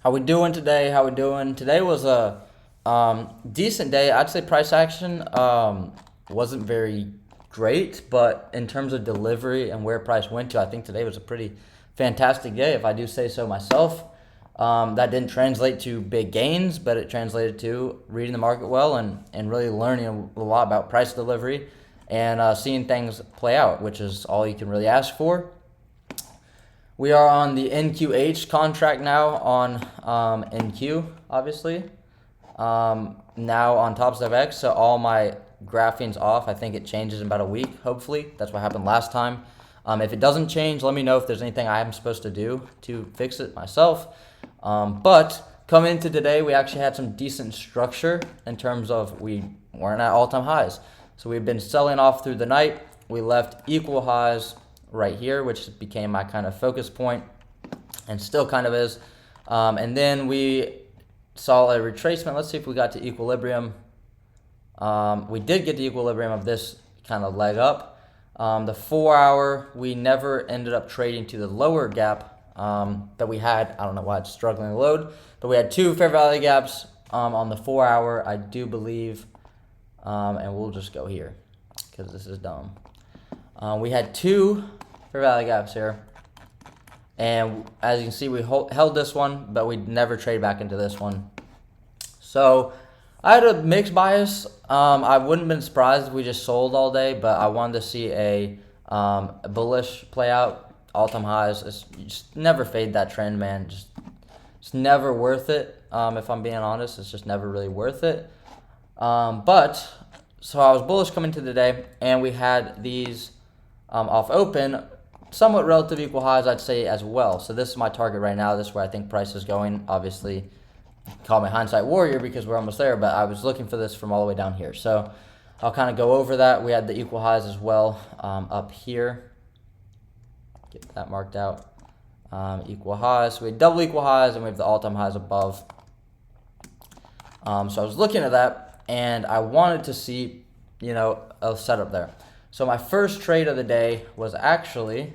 How we doing today? How we doing? Today was a decent day. I'd say price action wasn't very great, but in terms of delivery and where price went to, I think today was a pretty fantastic day, if I do say so myself. That didn't translate to big gains, but it translated to reading the market well and really learning a lot about price delivery and seeing things play out, which is all you can really ask for. We are on the NQH contract now on NQ, obviously. Now on TopStepX, so all my graphing's off. I think it changes in about a week, hopefully. That's what happened last time. If it doesn't change, let me know if there's anything I'm supposed to do to fix it myself. But coming into today, we actually had some decent structure in terms of we weren't at all-time highs. So we've been selling off through the night. We left equal highs right here, which became my kind of focus point and still kind of is. And then we saw a retracement. Let's see if we got to equilibrium. We did get to equilibrium of this kind of leg up. The 4 hour, we never ended up trading to the lower gap that we had. I don't know why it's struggling to load, but we had two fair value gaps on the 4 hour, I do believe. And we'll just go here because this is dumb. We had two fair value gaps here. And as you can see, we held this one, but we never trade back into this one. So I had a mixed bias. I wouldn't have been surprised if we just sold all day, but I wanted to see a bullish play out, all-time highs. You just never fade that trend, man. It's never worth it. If I'm being honest, it's just never really worth it. But so I was bullish coming to the day, and we had these off open, somewhat relative equal highs, I'd say, as well. So this is my target right now. This is where I think price is going. Obviously, call me hindsight warrior because we're almost there, but I was looking for this from all the way down here. So I'll kind of go over that. We had the equal highs as well up here. Get that marked out. Equal highs. So we had double equal highs, and we have the all-time highs above. So I was looking at that, and I wanted to see, a setup there. So my first trade of the day was actually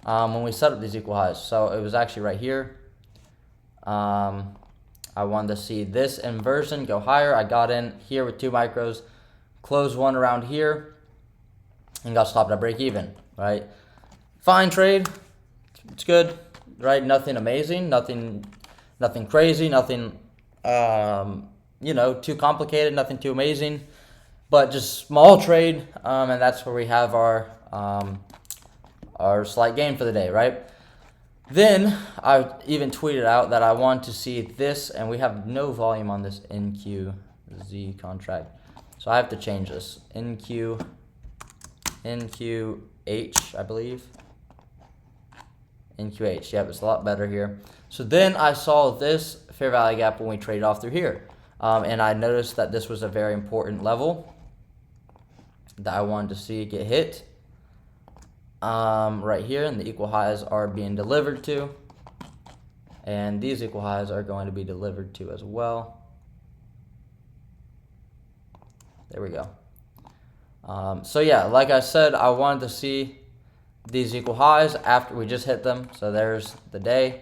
when we set up these equal highs. So it was actually right here. I wanted to see this inversion go higher. I got in here with 2 micros, closed one around here, and got stopped at break even, right? Fine trade. It's good, right? Nothing amazing, nothing crazy, nothing too complicated, nothing too amazing, but just small trade, and that's where we have our slight gain for the day, right? Then I even tweeted out that I want to see this, and we have no volume on this NQZ contract, so I have to change this. NQH, I believe. NQH, yep, it's a lot better here. So then I saw this fair value gap when we traded off through here, and I noticed that this was a very important level that I wanted to see get hit. Right here, and the equal highs are being delivered to, and these equal highs are going to be delivered to as well. There we go. So yeah, like I said, I wanted to see these equal highs after we just hit them. So there's the day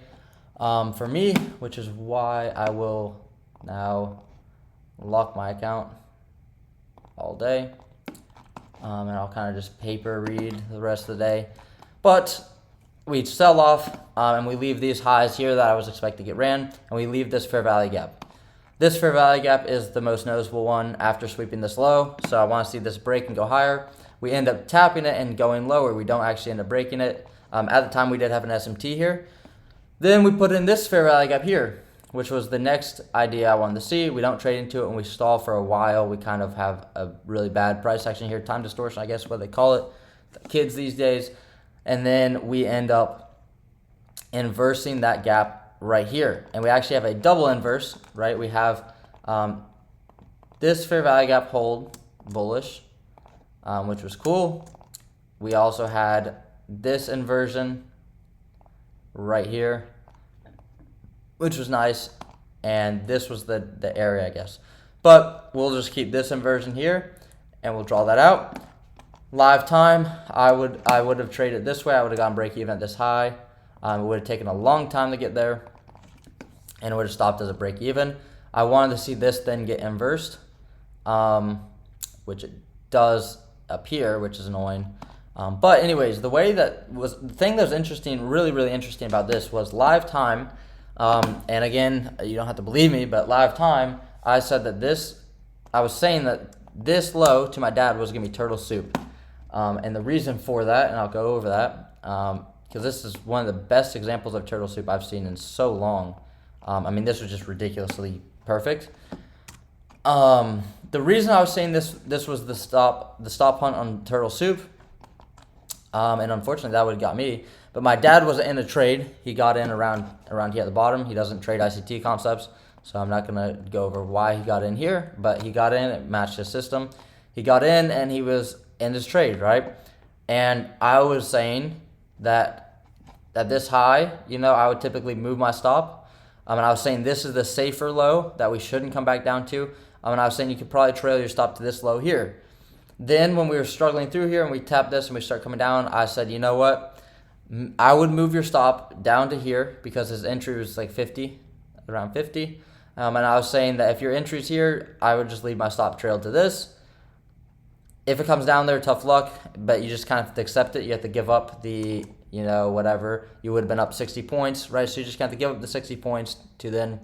for me, which is why I will now lock my account all day. And I'll kind of just paper read the rest of the day. But we sell off, and we leave these highs here that I was expecting to get ran, and we leave this fair value gap. This fair value gap is the most noticeable one after sweeping this low, so I want to see this break and go higher. We end up tapping it and going lower. We don't actually end up breaking it. At the time, we did have an SMT here. Then we put in this fair value gap here, which was the next idea I wanted to see. We don't trade into it, and we stall for a while. We kind of have a really bad price action here, time distortion, I guess what they call it, the kids these days. And then we end up inversing that gap right here. And we actually have a double inverse, right? We have this fair value gap hold bullish, which was cool. We also had this inversion right here, which was nice, and this was the area, I guess. But we'll just keep this inversion here, and we'll draw that out. Live time, I would have traded this way. I would have gone break even at this high. It would have taken a long time to get there. and it would have stopped as a break even. I wanted to see this then get inversed, which it does appear, which is annoying. But anyways, the thing that was interesting, really, really interesting about this was live time. And again, you don't have to believe me, but live time, I was saying that this low to my dad was going to be turtle soup. And the reason for that, and I'll go over that, because this is one of the best examples of turtle soup I've seen in so long. I mean, this was just ridiculously perfect. The reason I was saying this was the stop hunt on turtle soup, and unfortunately that would have got me. But my dad was in a trade. He got in around here at the bottom. He doesn't trade ICT concepts, so I'm not gonna go over why he got in here. But he got in. It matched his system. He got in and he was in his trade, right? And I was saying that at this high, I would typically move my stop. And I was saying this is the safer low that we shouldn't come back down to. And I was saying you could probably trail your stop to this low here. Then when we were struggling through here and we tapped this and we start coming down, I said, you know what? I would move your stop down to here because his entry was like 50, around 50. And I was saying that if your entry's here, I would just leave my stop trailed to this. If it comes down there, tough luck, but you just kind of have to accept it. You have to give up the, whatever. You would have been up 60 points, right? So you just have to give up the 60 points to then,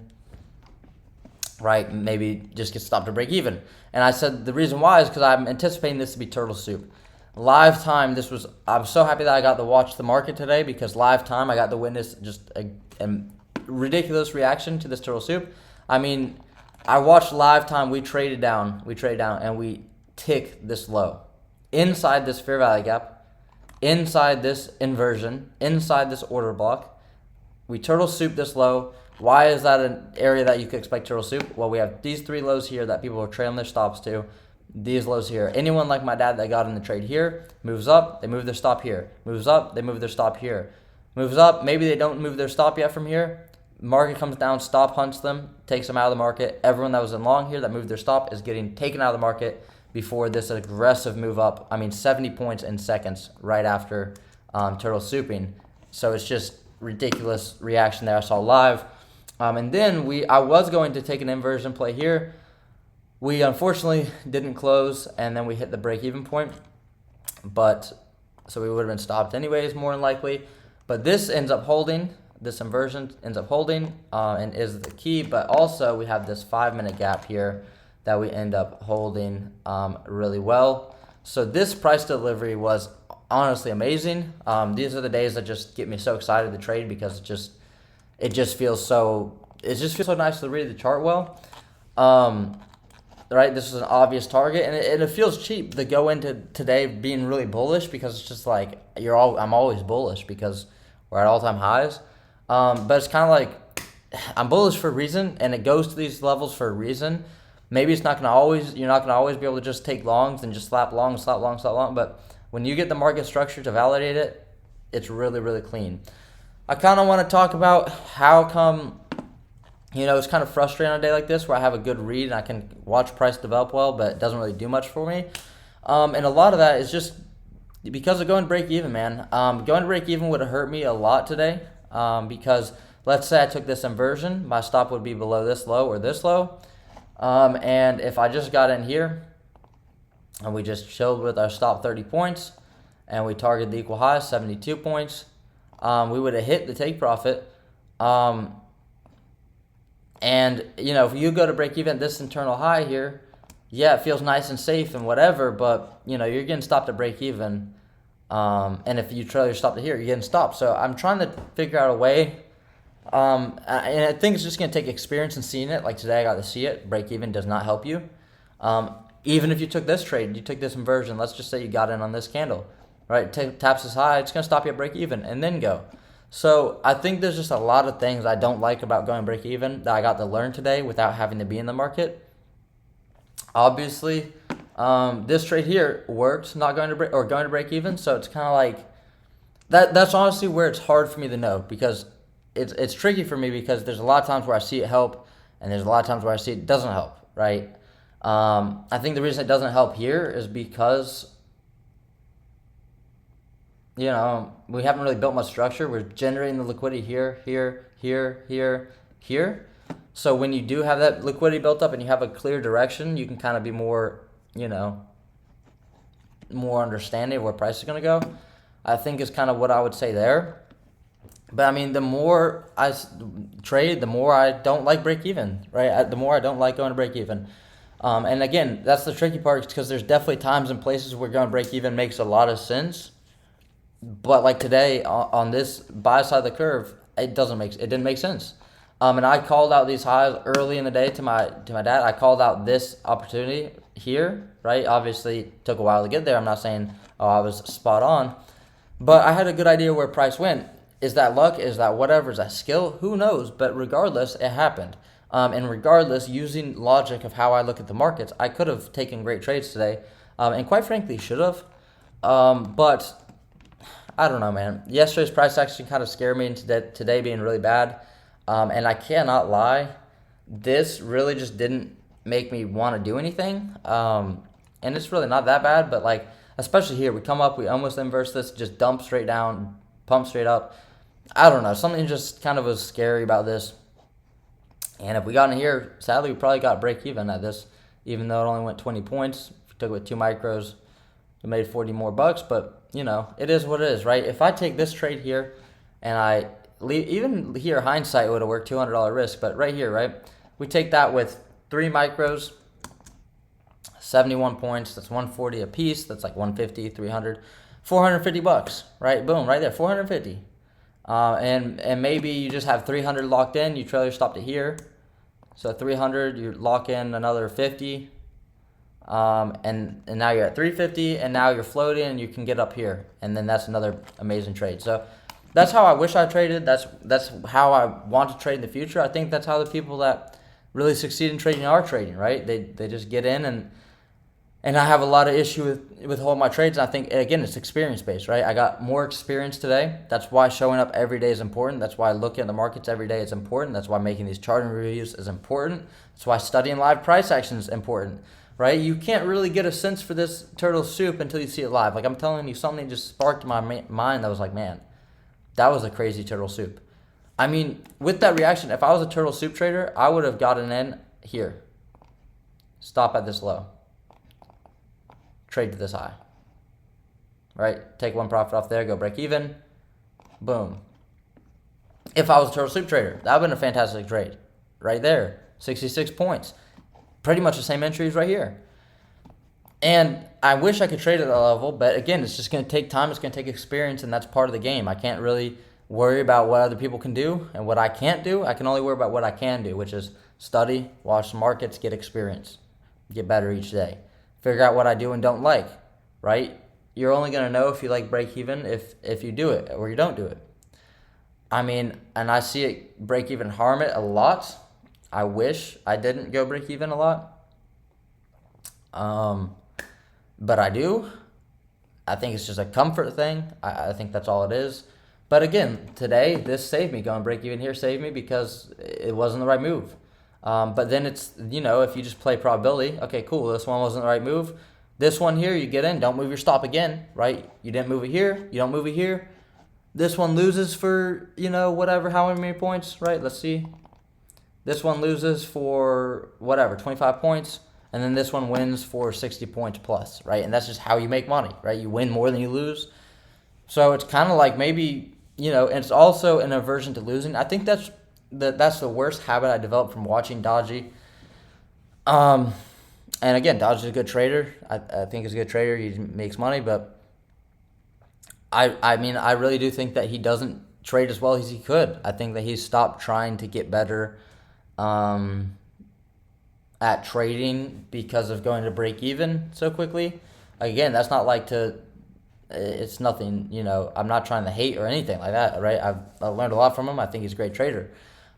right, maybe just get stopped to break even. And I said the reason why is because I'm anticipating this to be turtle soup. Live time, I'm so happy that I got to watch the market today because live time, I got to witness just a ridiculous reaction to this turtle soup. I mean, I watched live time, we traded down, and we tick this low. Inside this fair value gap, inside this inversion, inside this order block, we turtle soup this low. Why is that an area that you could expect turtle soup? Well, we have these three lows here that people are trailing their stops to. These lows here. Anyone like my dad that got in the trade here, moves up, they move their stop here. Moves up, they move their stop here. Moves up, maybe they don't move their stop yet from here. Market comes down, stop hunts them, takes them out of the market. Everyone that was in long here that moved their stop is getting taken out of the market before this aggressive move up. 70 points in seconds right after turtle souping. So it's just ridiculous reaction there I saw live. And then I was going to take an inversion play here. We unfortunately didn't close, and then we hit the break-even point. So we would have been stopped anyways, more than likely. But this ends up holding. This inversion ends up holding and is the key. But also we have this 5-minute gap here that we end up holding really well. So this price delivery was honestly amazing. These are the days that just get me so excited to trade because it just feels so nice to read the chart well. Right, this is an obvious target, and it feels cheap to go into today being really bullish because it's just like I'm always bullish because we're at all-time highs. But it's kind of like I'm bullish for a reason, and it goes to these levels for a reason. Maybe you're not gonna always be able to just take longs and just slap long. But when you get the market structure to validate it, it's really, really clean. I kind of want to talk about how come. It's kind of frustrating on a day like this where I have a good read and I can watch price develop well, but it doesn't really do much for me. And a lot of that is just because of going break even, man. Going to break even would have hurt me a lot today because let's say I took this inversion, my stop would be below this low or this low. And if I just got in here and we just chilled with our stop 30 points and we targeted the equal high, 72 points, we would have hit the take profit. And, if you go to break even at this internal high here, yeah, it feels nice and safe and whatever, but, you're getting stopped at break even. And if you trail your stop to here, you're getting stopped. So I'm trying to figure out a way. And I think it's just going to take experience in seeing it. Like today, I got to see it. Break even does not help you. Even if you took this trade, you took this inversion, let's just say you got in on this candle, right? Taps this high, it's going to stop you at break even and then go. So I think there's just a lot of things I don't like about going break even that I got to learn today without having to be in the market. Obviously, this trade here worked, not going to break even. So it's kind of like that. That's honestly where it's hard for me to know because it's tricky for me because there's a lot of times where I see it help and there's a lot of times where I see it doesn't help, right? I think the reason it doesn't help here is because we haven't really built much structure. We're generating the liquidity here. So when you do have that liquidity built up and you have a clear direction, you can kind of be more, more understanding of where price is going to go. I think is kind of what I would say there. But I mean, the more I trade, the more I don't like break even, right? The more I don't like going to break even. And again, that's the tricky part because there's definitely times and places where going break even makes a lot of sense. But like today on this buy side of the curve, it didn't make sense. And I called out these highs early in the day to my dad. I called out this opportunity here, right? Obviously, it took a while to get there. I'm not saying I was spot on, but I had a good idea where price went. Is that luck? Is that whatever? Is that skill? Who knows? But regardless, it happened. And regardless, using logic of how I look at the markets, I could have taken great trades today, and quite frankly, should have. But I don't know, man. Yesterday's price action kind of scared me into today being really bad. And I cannot lie, this really just didn't make me want to do anything. And it's really not that bad, but like, especially here, we come up, we almost inverse this, just dump straight down, pump straight up. I don't know, something just kind of was scary about this. And if we got in here, sadly, we probably got break even at this, even though it only went 20 points. If we took it with 2 micros, we made 40 more bucks, but it is what it is, right? If I take this trade here and even here, hindsight would have worked, $200 risk, but right here, right? We take that with 3 micros, 71 points, that's 140 a piece, that's like 150, 300, 450 bucks, right? Boom, right there, 450. And maybe you just have 300 locked in, you trail your stop to here. So 300, you lock in another 50. And now you're at 350, and now you're floating, and you can get up here. And then that's another amazing trade. So that's how I wish I traded. That's how I want to trade in the future. I think that's how the people that really succeed in trading are trading, right? They just get in, and I have a lot of issue with holding my trades. And I think, again, it's experience based, right? I got more experience today. That's why showing up every day is important. That's why looking at the markets every day is important. That's why making these charting reviews is important. That's why studying live price action is important, right? You can't really get a sense for this turtle soup until you see it live. Like I'm telling you, something just sparked in my mind that was like, man, that was a crazy turtle soup. I mean, with that reaction, if I was a turtle soup trader, I would have gotten in here. Stop at this low. Trade to this high. Right? Take 1 profit off there, go break even. Boom. If I was a turtle soup trader, that would have been a fantastic trade. Right there. 66 points. Pretty much the same entries right here. And I wish I could trade at that level, but again, it's just going to take time. It's going to take experience, and that's part of the game. I can't really worry about what other people can do and what I can't do. I can only worry about what I can do, which is study, watch the markets, get experience, get better each day. Figure out what I do and don't like, right? You're only going to know if you like break even if you do it or you don't do it. I mean, and I see it break even harm it a lot. I wish I didn't go break even a lot. But I do. I think it's just a comfort thing. I think that's all it is. But again, today, this saved me. Going break even here saved me because it wasn't the right move. But then it's, if you just play probability, okay, cool, this one wasn't the right move. This one here, you get in, don't move your stop again, right? You didn't move it here, you don't move it here. This one loses for, whatever, how many points, right? Let's see. This one loses for, 25 points. And then this one wins for 60 points plus, right? And that's just how you make money, right? You win more than you lose. So it's kind of like maybe, and it's also an aversion to losing. I think that's the worst habit I developed from watching Dodgy. And again, Dodgy's a good trader. I think he's a good trader. He makes money, but I mean, I really do think that he doesn't trade as well as he could. I think that he's stopped trying to get better at trading because of going to break even so quickly. Again, that's not like it's nothing, I'm not trying to hate or anything like that, right? I've learned a lot from him. I think he's a great trader.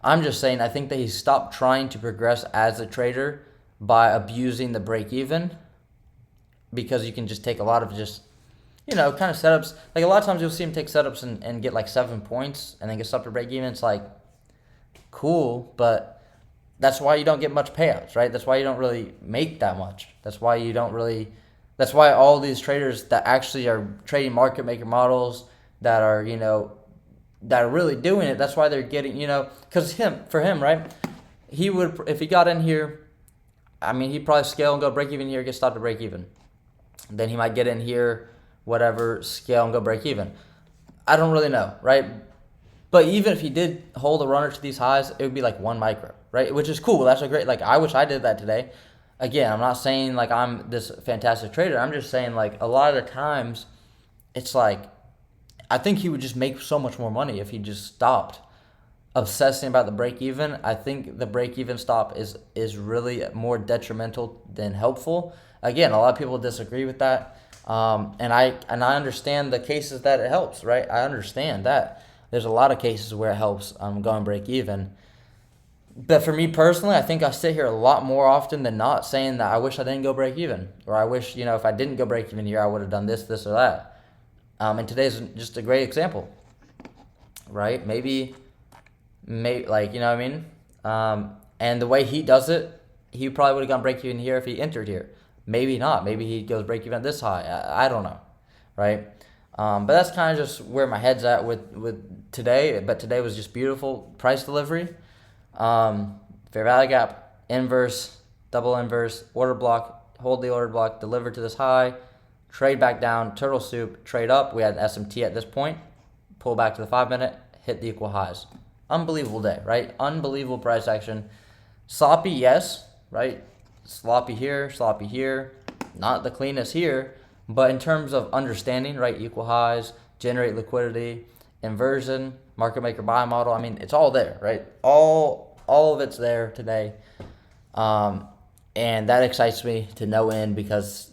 I'm just saying I think that he stopped trying to progress as a trader by abusing the break even, because you can just take a lot of just, kind of setups. Like a lot of times you'll see him take setups and get like 7 points and then get stuff to break even. It's like, cool, but that's why you don't get much payouts, right? That's why you don't really make that much. That's why all these traders that actually are trading market maker models that are, that are really doing it, that's why they're getting, because for him, right? he would, if he got in here, I mean, he'd probably scale and go break even here, get stopped to break even. Then he might get in here, whatever, scale and go break even. I don't really know, right? But even if he did hold a runner to these highs, it would be like 1 micro, right? Which is cool. That's a great, like, I wish I did that today. Again, I'm not saying like I'm this fantastic trader. I'm just saying like a lot of the times it's like I think he would just make so much more money if he just stopped obsessing about the break even. I think the break even stop is really more detrimental than helpful. Again, a lot of people disagree with that. And I understand the cases that it helps, right? I understand that. There's a lot of cases where it helps going break even. But for me personally, I think I sit here a lot more often than not saying that I wish I didn't go break even. Or I wish, if I didn't go break even here, I would have done this, or that. And today's just a great example, right? Maybe like, you know what I mean? And the way he does it, he probably would have gone break even here if he entered here. Maybe not. Maybe he goes break even this high. I don't know, right? But that's kind of just where my head's at with today. But today was just beautiful price delivery. Fair value gap, inverse, double inverse, order block, hold the order block, deliver to this high, trade back down, turtle soup, trade up. We had an SMT at this point, pull back to the 5-minute, hit the equal highs. Unbelievable day, right? Unbelievable price action. Sloppy, yes, right? Sloppy here, not the cleanest here, but in terms of understanding, right? Equal highs, generate liquidity, inversion, market maker buy model. I mean, it's all there, right? All of it's there today. And that excites me to no end because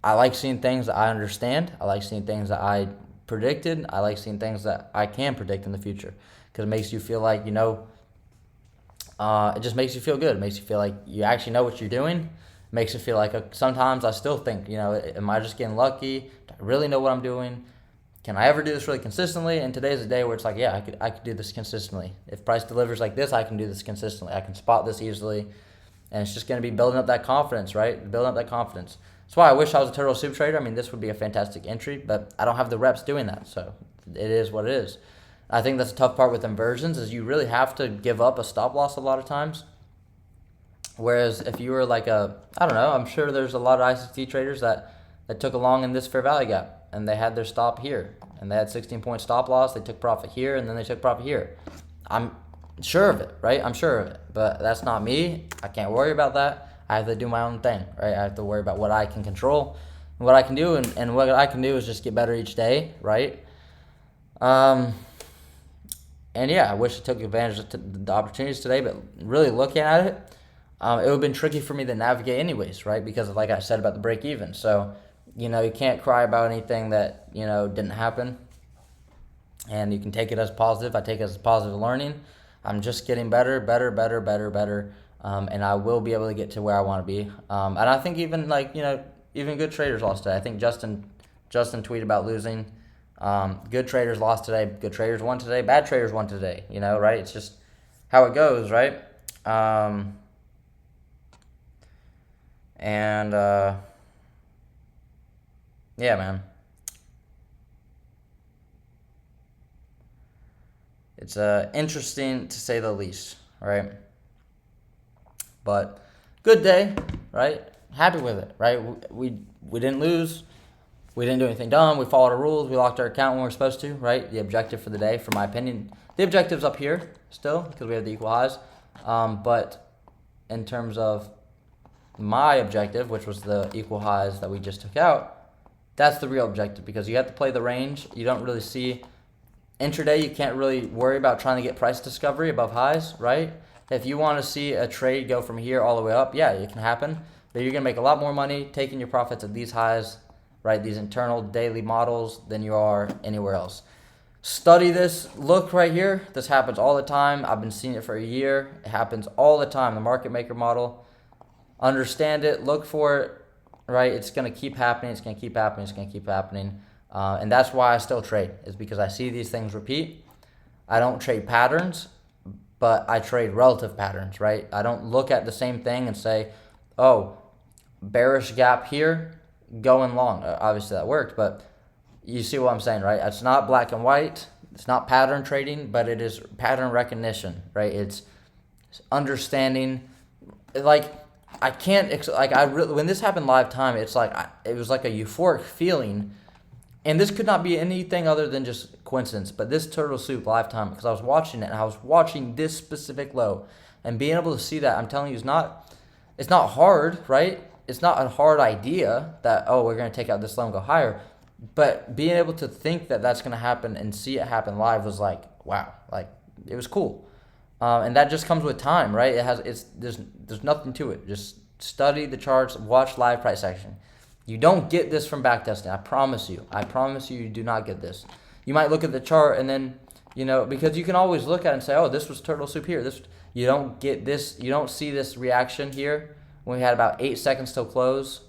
I like seeing things that I understand. I like seeing things that I predicted. I like seeing things that I can predict in the future because it makes you feel like, it just makes you feel good. It makes you feel like you actually know what you're doing. It makes you feel like sometimes I still think, am I just getting lucky? Do I really know what I'm doing? Can I ever do this really consistently? And today's a day where it's like, yeah, I could do this consistently. If price delivers like this, I can do this consistently. I can spot this easily. And it's just going to be building up that confidence, right? Building up that confidence. That's why I wish I was a turtle soup trader. I mean, this would be a fantastic entry, but I don't have the reps doing that. So it is what it is. I think that's the tough part with inversions is you really have to give up a stop loss a lot of times. Whereas if you were like I don't know, I'm sure there's a lot of ICT traders that took a long in this fair value gap and they had their stop here and they had 16-point stop loss. They took profit here and then they took profit here. I'm sure of it, right? I'm sure of it, but that's not me. I can't worry about that. I have to do my own thing, right? I have to worry about what I can control and what I can do, and what I can do is just get better each day, right? And yeah, I wish I took advantage of the opportunities today, but really looking at it, it would have been tricky for me to navigate anyways, right? Because like I said about the break even. So, you can't cry about anything that, didn't happen. And you can take it as positive. I take it as positive learning. I'm just getting better. And I will be able to get to where I want to be. And I think even even good traders lost today. I think Justin tweeted about losing. Good traders lost today. Good traders won today. Bad traders won today. Right? It's just how it goes, right? Yeah, man. It's interesting to say the least, right? But good day, right? Happy with it, right? We didn't lose. We didn't do anything dumb. We followed our rules. We locked our account when we were supposed to, right? The objective for the day, for my opinion, the objective's up here still because we have the equal highs. But in terms of my objective, which was the equal highs that we just took out, that's the real objective because you have to play the range. You don't really see intraday. You can't really worry about trying to get price discovery above highs, right? If you want to see a trade go from here all the way up, yeah, it can happen. But you're going to make a lot more money taking your profits at these highs, right? These internal daily models than you are anywhere else. Study this. Look right here. This happens all the time. I've been seeing it for a year. It happens all the time. The market maker model. Understand it. Look for it, right? It's going to keep happening. It's going to keep happening. It's going to keep happening. And that's why I still trade, is because I see these things repeat. I don't trade patterns, but I trade relative patterns, right? I don't look at the same thing and say, oh, bearish gap here, going long. Obviously that worked, but you see what I'm saying, right? It's not black and white. It's not pattern trading, but it is pattern recognition, right? It's understanding. Like, I can't like I really, when this happened live time, it's like it was like a euphoric feeling, and this could not be anything other than just coincidence. But this turtle soup live time, because I was watching it and I was watching this specific low, and being able to see that, I'm telling you, it's not hard, right? It's not a hard idea that, oh, we're gonna take out this low and go higher, but being able to think that that's gonna happen and see it happen live was like, wow, like it was cool. And that just comes with time, right? There's nothing to it. Just study the charts, watch live price action. You don't get this from backtesting. I promise you. I promise you, you do not get this. You might look at the chart and then, because you can always look at it and say, oh, this was turtle soup here. You don't get this. You don't see this reaction here when we had about 8 seconds till close.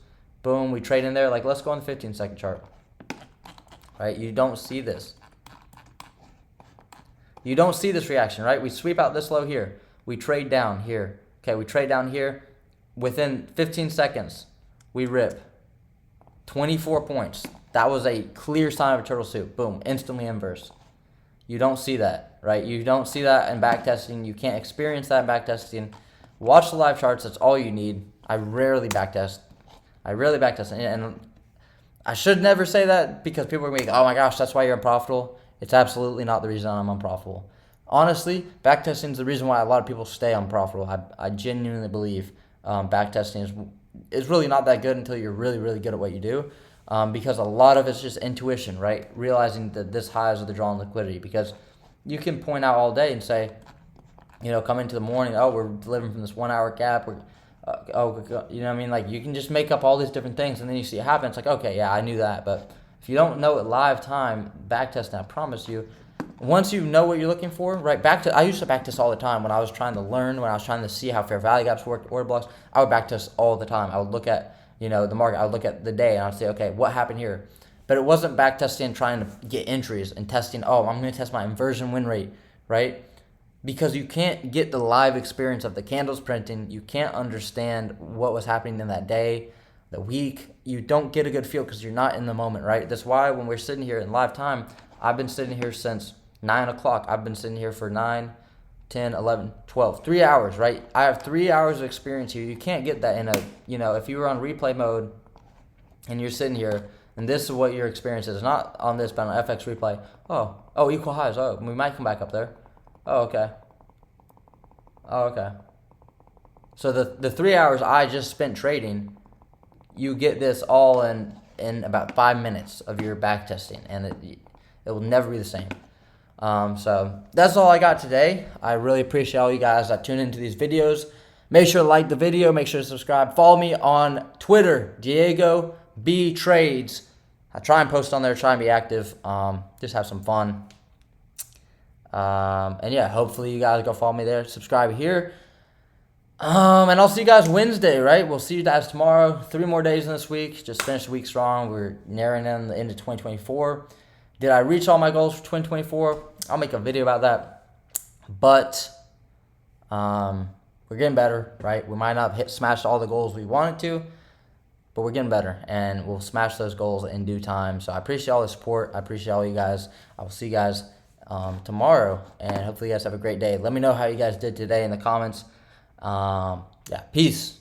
Boom, we trade in there. Like, let's go on the 15-second chart. Right? You don't see this. You don't see this reaction, right? We sweep out this low here. We trade down here. Okay, we trade down here. Within 15 seconds, we rip 24 points. That was a clear sign of a turtle soup. Boom, instantly inverse. You don't see that, right? You don't see that in backtesting. You can't experience that in backtesting. Watch the live charts. That's all you need. I rarely backtest. And I should never say that, because people are going to be like, oh my gosh, that's why you're unprofitable. It's absolutely not the reason I'm unprofitable. Honestly, backtesting is the reason why a lot of people stay unprofitable. I genuinely believe backtesting is really not that good until you're really, really good at what you do, because a lot of it's just intuition, right? Realizing that this high is the draw on liquidity, because you can point out all day and say, come into the morning, oh, we're delivering from this 1 hour gap. Like, you can just make up all these different things, and then you see it happen. It's like, okay, yeah, I knew that, but if you don't know it live time, backtesting, I promise you, once you know what you're looking for, right? I used to backtest all the time when I was trying to learn, when I was trying to see how fair value gaps worked, order blocks. I would backtest all the time. I would look at, the market. I would look at the day, and I would say, okay, what happened here? But it wasn't backtesting trying to get entries and testing, oh, I'm going to test my inversion win rate, right? Because you can't get the live experience of the candles printing. You can't understand what was happening in that day, the week. You don't get a good feel because you're not in the moment, right? That's why when we're sitting here in live time, I've been sitting here since 9 o'clock. I've been sitting here for 9, 10, 11, 12, 3 hours, right? I have 3 hours of experience here. You can't get that in if you were on replay mode and you're sitting here and this is what your experience is, not on this, but on FX replay. Oh, equal highs. Oh, we might come back up there. Oh, okay. So the 3 hours I just spent trading, you get this all in about 5 minutes of your back testing, and it will never be the same. So that's all I got today. I really appreciate all you guys that tune into these videos. Make sure to like the video. Make sure to subscribe. Follow me on Twitter, Diego B Trades. I try and post on there. Try and be active. Just have some fun. And yeah, hopefully you guys go follow me there. Subscribe here. And I'll see you guys Wednesday, right? We'll see you guys tomorrow. 3 more days in this week. Just finish the week strong. We're narrowing in the end of 2024. Did I reach all my goals for 2024? I'll make a video about that. But we're getting better, right? We might not smash all the goals we wanted to, but we're getting better, and we'll smash those goals in due time. So I appreciate all the support. I appreciate all you guys. I will see you guys tomorrow, and hopefully you guys have a great day. Let me know how you guys did today in the comments. Yeah, peace.